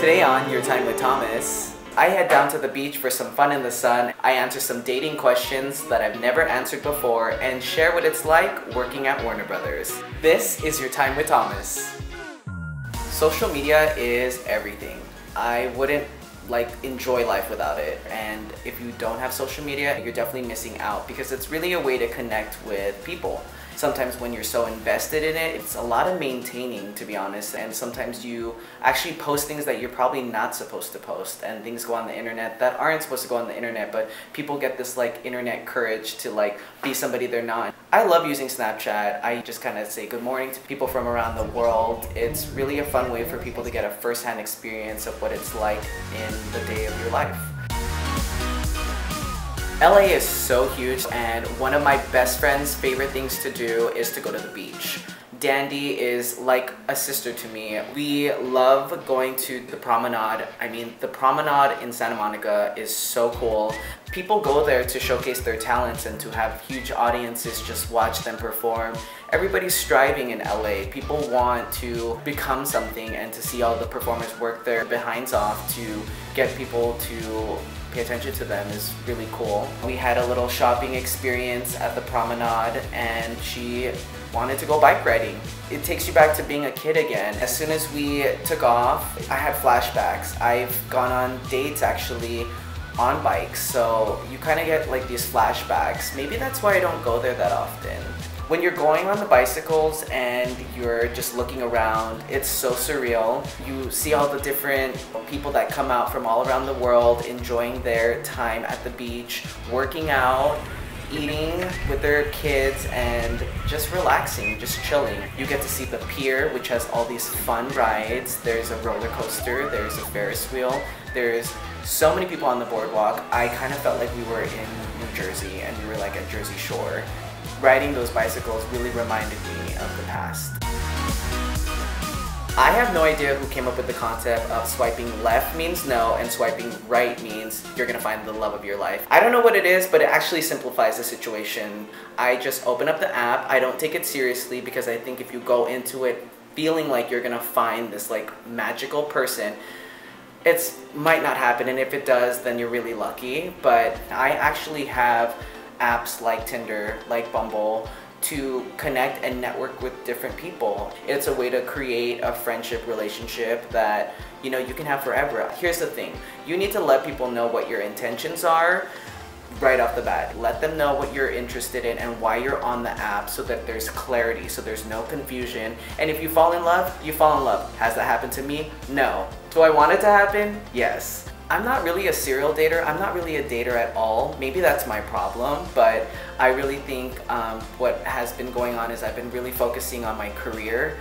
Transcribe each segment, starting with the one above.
Today on Your Time with Thomas, I head down to the beach for some fun in the sun. I answer some dating questions that I've never answered before and share what it's like working at Warner Brothers. This is Your Time with Thomas. Social media is everything. I wouldn't enjoy life without it, and if you don't have social media, you're definitely missing out because it's really a way to connect with people. Sometimes when you're so invested in it, it's a lot of maintaining, to be honest, and sometimes you actually post things that you're probably not supposed to post, and things go on the internet that aren't supposed to go on the internet, but people get this internet courage to be somebody they're not. I love using Snapchat. I just kind of say good morning to people from around the world. It's really a fun way for people to get a first-hand experience of what it's like in the day of your life. LA is so huge, and one of my best friend's favorite things to do is to go to the beach. Dandy is like a sister to me. We love going to the Promenade. I mean, the Promenade in Santa Monica is so cool. People go there to showcase their talents and to have huge audiences just watch them perform. Everybody's striving in LA. People want to become something, and to see all the performers work their behinds off to get people to pay attention to them is really cool. We had a little shopping experience at the Promenade, and she wanted to go bike riding. It takes you back to being a kid again. As soon as we took off, I had flashbacks. I've gone on dates actually on bikes, so you kind of get these flashbacks. Maybe that's why I don't go there that often. When you're going on the bicycles and you're just looking around, it's so surreal. You see all the different people that come out from all around the world enjoying their time at the beach, working out, eating with their kids, and just relaxing, just chilling. You get to see the pier, which has all these fun rides. There's a roller coaster, there's a Ferris wheel, there's so many people on the boardwalk. I kind of felt like we were in New Jersey and we were at Jersey Shore. Riding those bicycles really reminded me of the past. I have no idea who came up with the concept of swiping left means no and swiping right means you're gonna find the love of your life. I don't know what it is, but it actually simplifies the situation. I just open up the app. I don't take it seriously because I think if you go into it feeling like you're gonna find this magical person, it might not happen, and if it does, then you're really lucky. But I actually have apps like Tinder, like Bumble, to connect and network with different people. It's a way to create a friendship relationship that you can have forever. Here's the thing, you need to let people know what your intentions are right off the bat. Let them know what you're interested in and why you're on the app, so that there's clarity, so there's no confusion. And if you fall in love, you fall in love. Has that happened to me? No. Do I want it to happen? Yes. I'm not really a serial dater. I'm not really a dater at all. Maybe that's my problem, but I really think what has been going on is I've been really focusing on my career.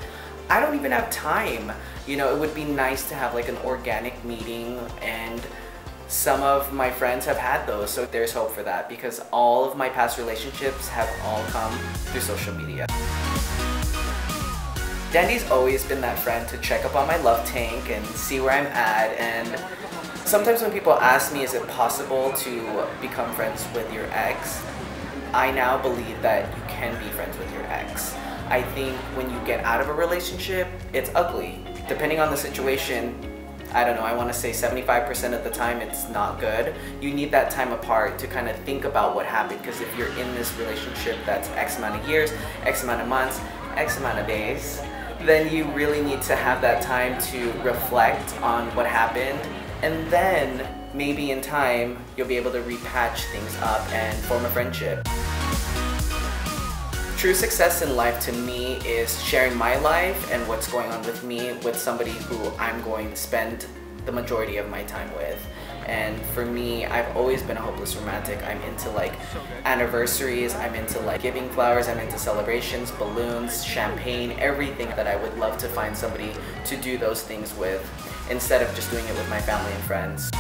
I don't even have time. It would be nice to have an organic meeting, and some of my friends have had those, so there's hope for that because all of my past relationships have all come through social media. Dandy's always been that friend to check up on my love tank and see where I'm at, and sometimes when people ask me, is it possible to become friends with your ex? I now believe that you can be friends with your ex. I think when you get out of a relationship, it's ugly. Depending on the situation, I don't know, I want to say 75% of the time it's not good. You need that time apart to kind of think about what happened, because if you're in this relationship that's X amount of years, X amount of months, X amount of days, then you really need to have that time to reflect on what happened, and then maybe in time you'll be able to repatch things up and form a friendship. True success in life to me is sharing my life and what's going on with me with somebody who I'm going to spend the majority of my time with. And for me, I've always been a hopeless romantic. I'm into anniversaries, I'm into giving flowers, I'm into celebrations, balloons, champagne, everything that I would love to find somebody to do those things with, instead of just doing it with my family and friends.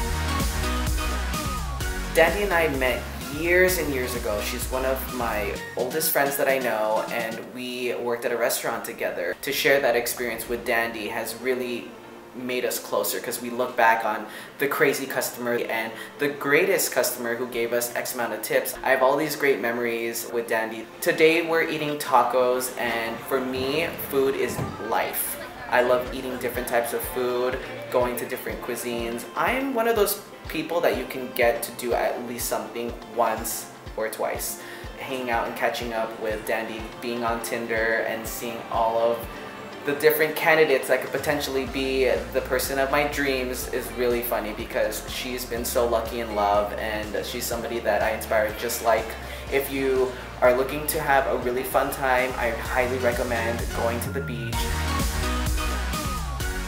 Dandy and I met years and years ago. She's one of my oldest friends that I know, and we worked at a restaurant together. To share that experience with Dandy has really made us closer, because we look back on the crazy customer and the greatest customer who gave us X amount of tips. I have all these great memories with Dandy. Today we're eating tacos, and for me, food is life. I love eating different types of food. going to different cuisines. I'm one of those people that you can get to do at least something once or twice. Hanging out and catching up with Dandy, being on Tinder and seeing all of the different candidates that could potentially be the person of my dreams is really funny because she's been so lucky in love, and she's somebody that I inspire just like. If you are looking to have a really fun time, I highly recommend going to the beach.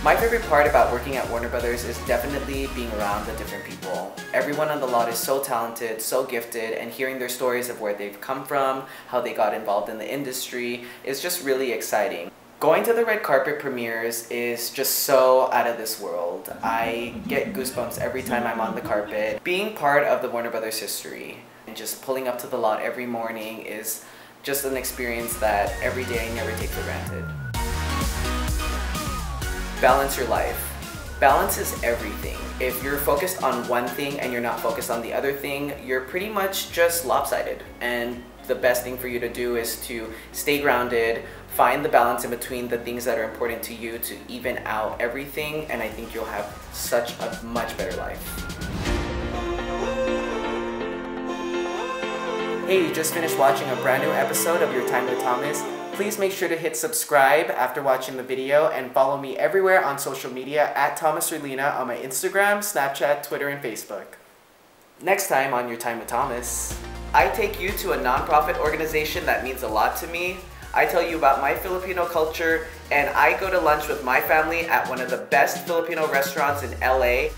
My favorite part about working at Warner Brothers is definitely being around the different people. Everyone on the lot is so talented, so gifted, and hearing their stories of where they've come from, how they got involved in the industry is just really exciting. Going to the red carpet premieres is just so out of this world. I get goosebumps every time I'm on the carpet. Being part of the Warner Brothers history and just pulling up to the lot every morning is just an experience that every day I never take for granted. Balance your life. Balance is everything. If you're focused on one thing and you're not focused on the other thing, you're pretty much just lopsided. And the best thing for you to do is to stay grounded, find the balance in between the things that are important to you to even out everything, and I think you'll have such a much better life. Hey, you just finished watching a brand new episode of Your Time with Thomas. Please make sure to hit subscribe after watching the video and follow me everywhere on social media at Thomas Relina on my Instagram, Snapchat, Twitter, and Facebook. Next time on Your Time with Thomas, I take you to a nonprofit organization that means a lot to me. I tell you about my Filipino culture, and I go to lunch with my family at one of the best Filipino restaurants in LA.